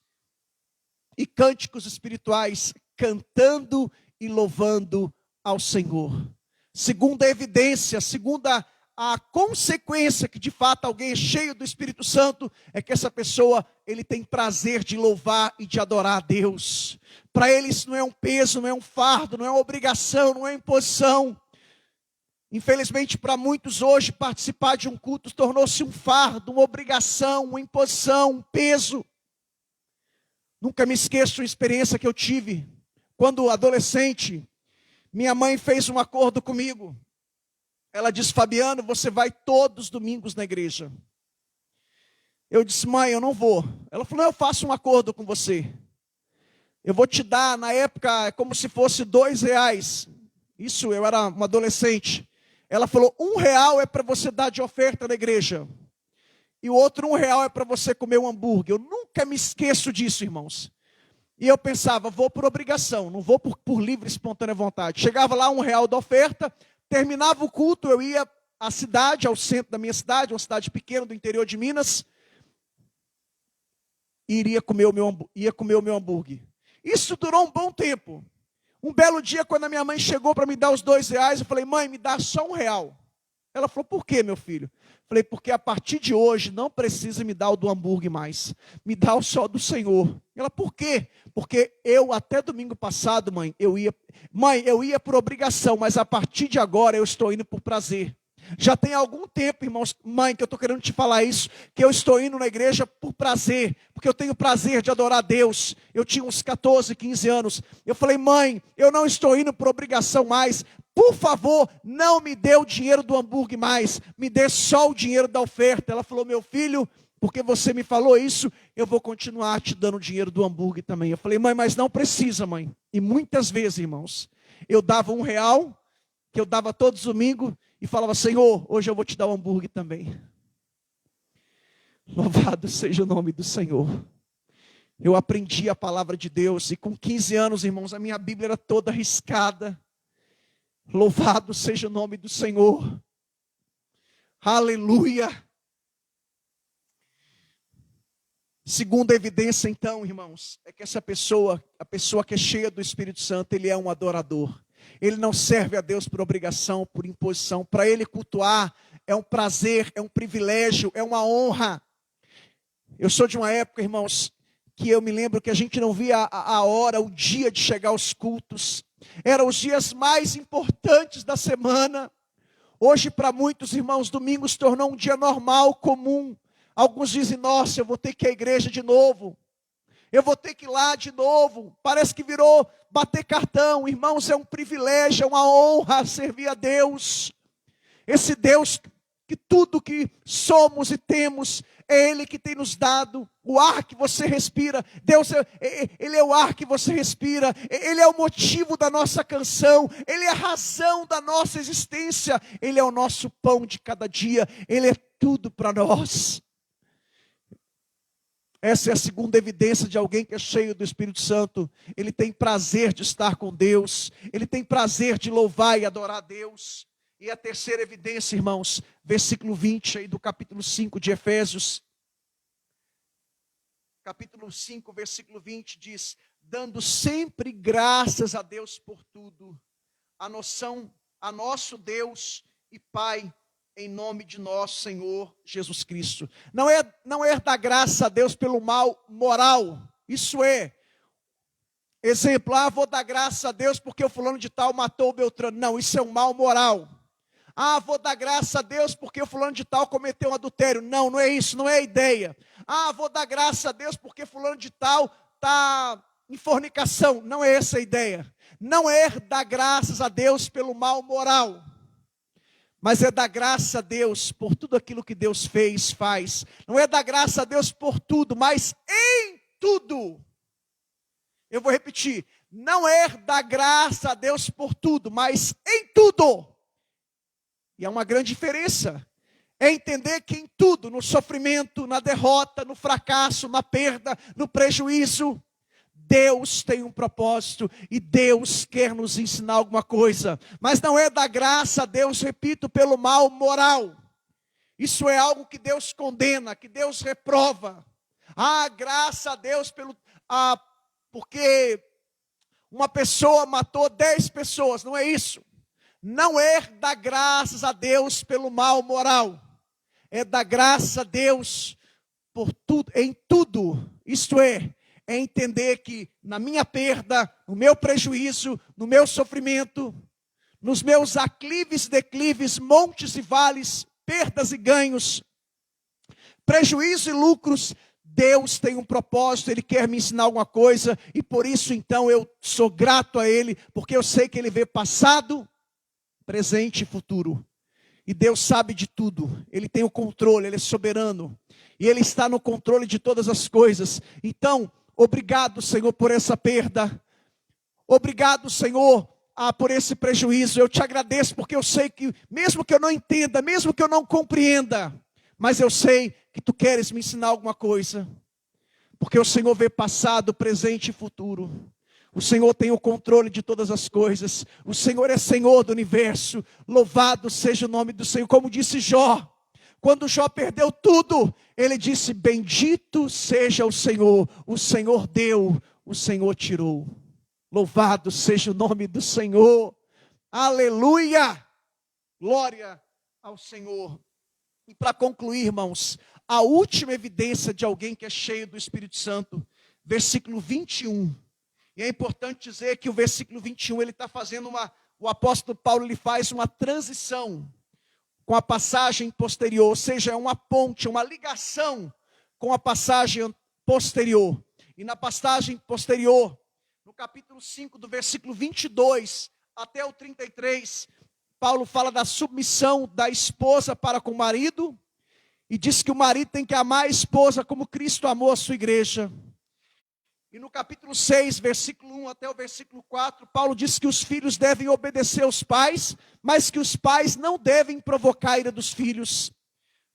e cânticos espirituais, cantando e louvando ao Senhor. Segunda evidência, segunda a consequência que de fato alguém é cheio do Espírito Santo, é que essa pessoa, ele tem prazer de louvar e de adorar a Deus. Para ele isso não é um peso, não é um fardo, não é uma obrigação, não é imposição. Infelizmente, para muitos hoje, participar de um culto tornou-se um fardo, uma obrigação, uma imposição, um peso. Nunca me esqueço uma experiência que eu tive. Quando adolescente, minha mãe fez um acordo comigo. Ela disse, Fabiano, você vai todos os domingos na igreja. Eu disse, mãe, eu não vou. Ela falou, não, eu faço um acordo com você. Eu vou te dar, na época, como se fosse R$2. Isso, eu era um adolescente. Ela falou, R$1 é para você dar de oferta na igreja. E o outro R$1 é para você comer um hambúrguer. Eu nunca me esqueço disso, irmãos. E eu pensava, vou por obrigação, não vou por livre e espontânea vontade. Chegava lá R$1 da oferta, terminava o culto, eu ia à cidade, ao centro da minha cidade, uma cidade pequena do interior de Minas, e ia comer o meu hambúrguer. Isso durou um bom tempo. Um belo dia, quando a minha mãe chegou para me dar os R$2, eu falei, mãe, me dá só R$1. Ela falou, por quê, meu filho? Falei, porque a partir de hoje não precisa me dar o do hambúrguer mais. Me dá o só do Senhor. Ela, por quê? Porque eu, até domingo passado, mãe, eu ia por obrigação, mas a partir de agora eu estou indo por prazer. Já tem algum tempo, irmãos, mãe, que eu estou querendo te falar isso, que eu estou indo na igreja por prazer, porque eu tenho prazer de adorar a Deus. Eu tinha uns 14, 15 anos. Eu falei, mãe, eu não estou indo por obrigação mais. Por favor, não me dê o dinheiro do hambúrguer mais, me dê só o dinheiro da oferta. Ela falou, meu filho, porque você me falou isso, eu vou continuar te dando o dinheiro do hambúrguer também. Eu falei, mãe, mas não precisa, mãe. E muitas vezes, irmãos, eu dava R$1, que eu dava todos os domingos, e falava, Senhor, hoje eu vou te dar o hambúrguer também. Louvado seja o nome do Senhor. Eu aprendi a palavra de Deus, e com 15 anos, irmãos, a minha Bíblia era toda riscada. Louvado seja o nome do Senhor. Aleluia. Segunda evidência, então, irmãos, é que essa pessoa, a pessoa que é cheia do Espírito Santo, ele é um adorador. Ele não serve a Deus por obrigação, por imposição. Para ele cultuar é um prazer, é um privilégio, é uma honra. Eu sou de uma época, irmãos, que eu me lembro que a gente não via a hora, o dia de chegar aos cultos. Eram os dias mais importantes da semana. Hoje, para muitos irmãos, domingo se tornou um dia normal, comum. Alguns dizem, nossa, eu vou ter que ir à igreja de novo. Eu vou ter que ir lá de novo. Parece que virou bater cartão. Irmãos, é um privilégio, é uma honra servir a Deus. Esse Deus que tudo que somos e temos, é Ele que tem nos dado o ar que você respira. Deus, Ele é o ar que você respira. Ele é o motivo da nossa canção. Ele é a razão da nossa existência. Ele é o nosso pão de cada dia. Ele é tudo para nós. Essa é a segunda evidência de alguém que é cheio do Espírito Santo. Ele tem prazer de estar com Deus. Ele tem prazer de louvar e adorar a Deus. E a terceira evidência, irmãos, versículo 20 aí do capítulo 5 de Efésios. Capítulo 5, versículo 20 diz, dando sempre graças a Deus por tudo, a nosso Deus e Pai, em nome de nosso Senhor Jesus Cristo. Não é dar graça a Deus pelo mal moral. Isso é. Exemplo, vou dar graça a Deus porque o fulano de tal matou o Beltrano. Não, isso é um mal moral. Vou dar graça a Deus porque o fulano de tal cometeu um adultério. Não, não é isso, não é a ideia. Vou dar graça a Deus porque fulano de tal está em fornicação. Não é essa a ideia. Não é dar graças a Deus pelo mal moral. Mas é dar graça a Deus por tudo aquilo que Deus fez, faz. Não é dar graça a Deus por tudo, mas em tudo. Eu vou repetir. Não é dar graça a Deus por tudo, mas em tudo. E há uma grande diferença. É entender que em tudo, no sofrimento, na derrota, no fracasso, na perda, no prejuízo, Deus tem um propósito e Deus quer nos ensinar alguma coisa. Mas não é da graça a Deus, repito, pelo mal moral. Isso é algo que Deus condena, que Deus reprova. Graça a Deus porque uma pessoa matou 10 pessoas, não é isso. Não é dar graças a Deus pelo mal moral. É dar graça a Deus por tudo, em tudo. Isto é entender que na minha perda, no meu prejuízo, no meu sofrimento, nos meus aclives, declives, montes e vales, perdas e ganhos, prejuízo e lucros, Deus tem um propósito, Ele quer me ensinar alguma coisa, e por isso então eu sou grato a Ele, porque eu sei que Ele vê passado, presente e futuro. E Deus sabe de tudo, Ele tem o controle, Ele é soberano, e Ele está no controle de todas as coisas. Então, obrigado, Senhor, por essa perda, obrigado, Senhor, por esse prejuízo. Eu te agradeço, porque eu sei que, mesmo que eu não entenda, mesmo que eu não compreenda, mas eu sei que Tu queres me ensinar alguma coisa, porque o Senhor vê passado, presente e futuro. O Senhor tem o controle de todas as coisas. O Senhor é Senhor do universo. Louvado seja o nome do Senhor. Como disse Jó, quando Jó perdeu tudo, ele disse: bendito seja o Senhor. O Senhor deu, o Senhor tirou. Louvado seja o nome do Senhor. Aleluia! Glória ao Senhor. E para concluir, irmãos, a última evidência de alguém que é cheio do Espírito Santo, versículo 21. E é importante dizer que o versículo 21, ele está fazendo o apóstolo Paulo, ele faz uma transição com a passagem posterior, ou seja, é uma ponte, uma ligação com a passagem posterior. E na passagem posterior, no capítulo 5, do versículo 22 até o 33, Paulo fala da submissão da esposa para com o marido, e diz que o marido tem que amar a esposa como Cristo amou a sua igreja. E no capítulo 6, versículo 1 até o versículo 4, Paulo diz que os filhos devem obedecer aos pais, mas que os pais não devem provocar a ira dos filhos.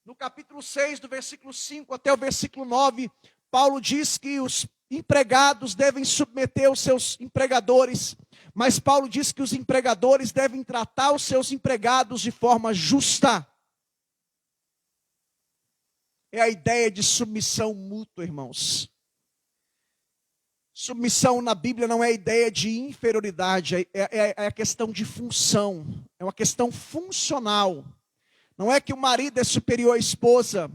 No capítulo 6, do versículo 5 até o versículo 9, Paulo diz que os empregados devem submeter os seus empregadores, mas Paulo diz que os empregadores devem tratar os seus empregados de forma justa. É a ideia de submissão mútua, irmãos. Submissão na Bíblia não é a ideia de inferioridade, é a questão de função, é uma questão funcional. Não é que o marido é superior à esposa,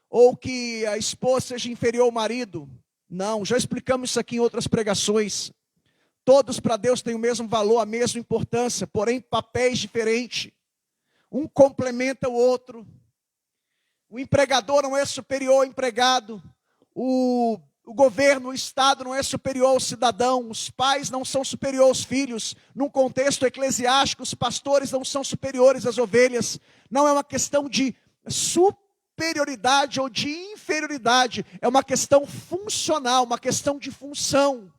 ou que a esposa seja inferior ao marido. Não, já explicamos isso aqui em outras pregações. Todos para Deus têm o mesmo valor, a mesma importância, porém papéis diferentes. Um complementa o outro. O empregador não é superior ao empregado. O governo, o Estado não é superior ao cidadão. Os pais não são superiores aos filhos. Num contexto eclesiástico, os pastores não são superiores às ovelhas. Não é uma questão de superioridade ou de inferioridade. É uma questão funcional, uma questão de função.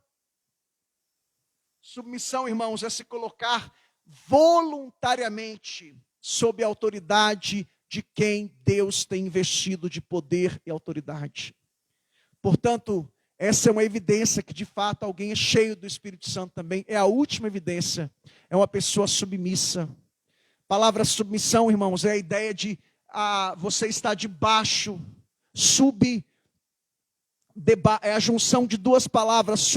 Submissão, irmãos, é se colocar voluntariamente sob a autoridade de quem Deus tem investido de poder e autoridade. Portanto, essa é uma evidência que de fato alguém é cheio do Espírito Santo também. É a última evidência. É uma pessoa submissa. A palavra submissão, irmãos, é a ideia de você estar debaixo, é a junção de duas palavras,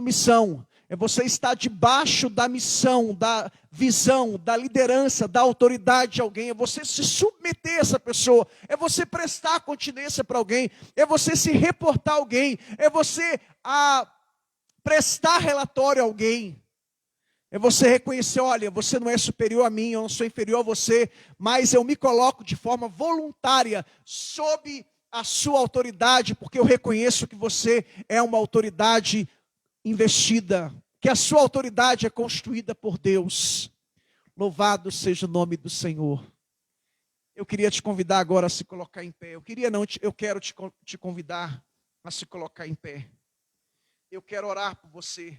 missão. É você estar debaixo da missão, da visão, da liderança, da autoridade de alguém. É você se submeter a essa pessoa. É você prestar continência para alguém. É você se reportar a alguém. É você prestar relatório a alguém. É você reconhecer, olha, você não é superior a mim, eu não sou inferior a você, mas eu me coloco de forma voluntária sob a sua autoridade, porque eu reconheço que você é uma autoridade investida, que a sua autoridade é construída por Deus. Louvado seja o nome do Senhor. Eu queria te convidar agora a se colocar em pé. Eu quero te convidar a se colocar em pé. Eu quero orar por você.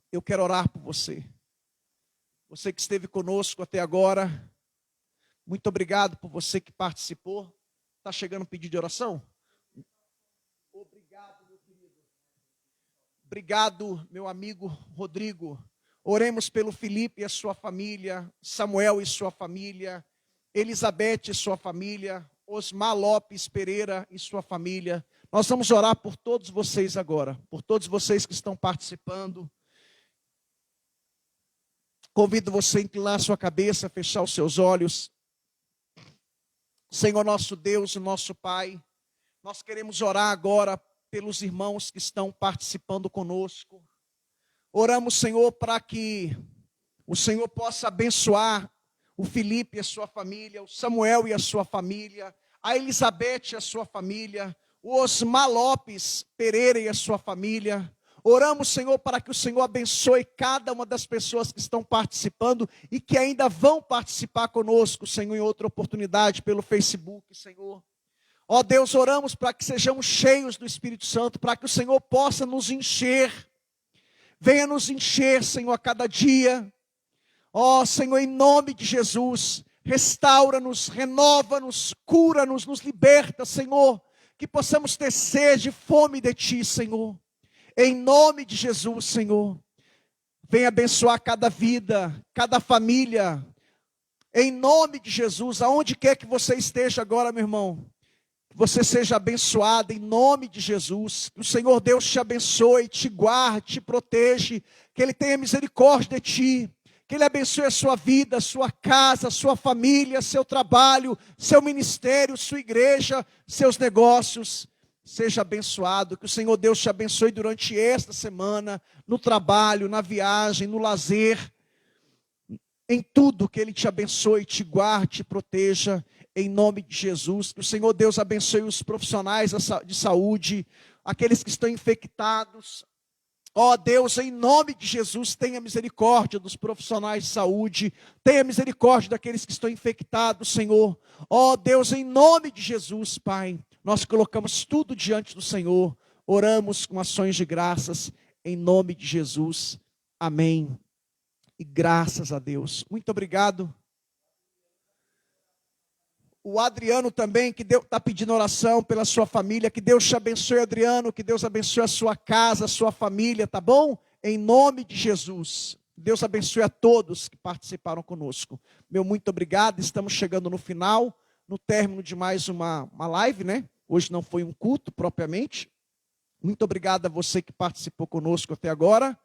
Eu quero orar por você. Você que esteve conosco até agora, muito obrigado por você que participou. Está chegando um pedido de oração? Obrigado, meu querido. Obrigado, meu amigo Rodrigo. Oremos pelo Felipe e a sua família, Samuel e sua família, Elizabeth e sua família, Osmar Lopes Pereira e sua família. Nós vamos orar por todos vocês agora, por todos vocês que estão participando. Convido você a inclinar sua cabeça, fechar os seus olhos. Senhor nosso Deus e nosso Pai, nós queremos orar agora pelos irmãos que estão participando conosco. Oramos, Senhor, para que o Senhor possa abençoar o Felipe e a sua família, o Samuel e a sua família, a Elizabeth e a sua família, o Osmar Lopes Pereira e a sua família. Oramos, Senhor, para que o Senhor abençoe cada uma das pessoas que estão participando e que ainda vão participar conosco, Senhor, em outra oportunidade pelo Facebook, Senhor. Ó Deus, oramos para que sejamos cheios do Espírito Santo, para que o Senhor possa nos encher. Venha nos encher, Senhor, a cada dia. Ó Senhor, em nome de Jesus, restaura-nos, renova-nos, cura-nos, nos liberta, Senhor. Que possamos ter sede e fome de Ti, Senhor. Em nome de Jesus, Senhor. Venha abençoar cada vida, cada família. Em nome de Jesus, aonde quer que você esteja agora, meu irmão. Que você seja abençoado em nome de Jesus. Que o Senhor Deus te abençoe, te guarde, te protege. Que Ele tenha misericórdia de ti. Que Ele abençoe a sua vida, a sua casa, a sua família, seu trabalho, seu ministério, sua igreja, seus negócios. Seja abençoado, que o Senhor Deus te abençoe durante esta semana, no trabalho, na viagem, no lazer, em tudo, que Ele te abençoe, te guarde, te proteja, em nome de Jesus. Que o Senhor Deus abençoe os profissionais de saúde, aqueles que estão infectados. Ó Deus, em nome de Jesus, tenha misericórdia dos profissionais de saúde, tenha misericórdia daqueles que estão infectados, Senhor. Ó Deus, em nome de Jesus, Pai, nós colocamos tudo diante do Senhor, oramos com ações de graças, em nome de Jesus. Amém. E graças a Deus. Muito obrigado. O Adriano também, que está pedindo oração pela sua família. Que Deus te abençoe, Adriano. Que Deus abençoe a sua casa, a sua família, tá bom? Em nome de Jesus. Deus abençoe a todos que participaram conosco. Meu muito obrigado. Estamos chegando no final, no término de mais uma live, né? Hoje não foi um culto propriamente. Muito obrigado a você que participou conosco até agora,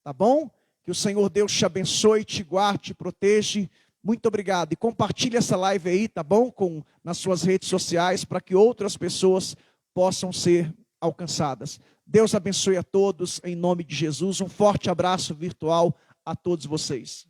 tá bom? Que o Senhor Deus te abençoe, te guarde, te protege. Muito obrigado. E compartilhe essa live aí, tá bom? Nas suas redes sociais, para que outras pessoas possam ser alcançadas. Deus abençoe a todos, em nome de Jesus. Um forte abraço virtual a todos vocês.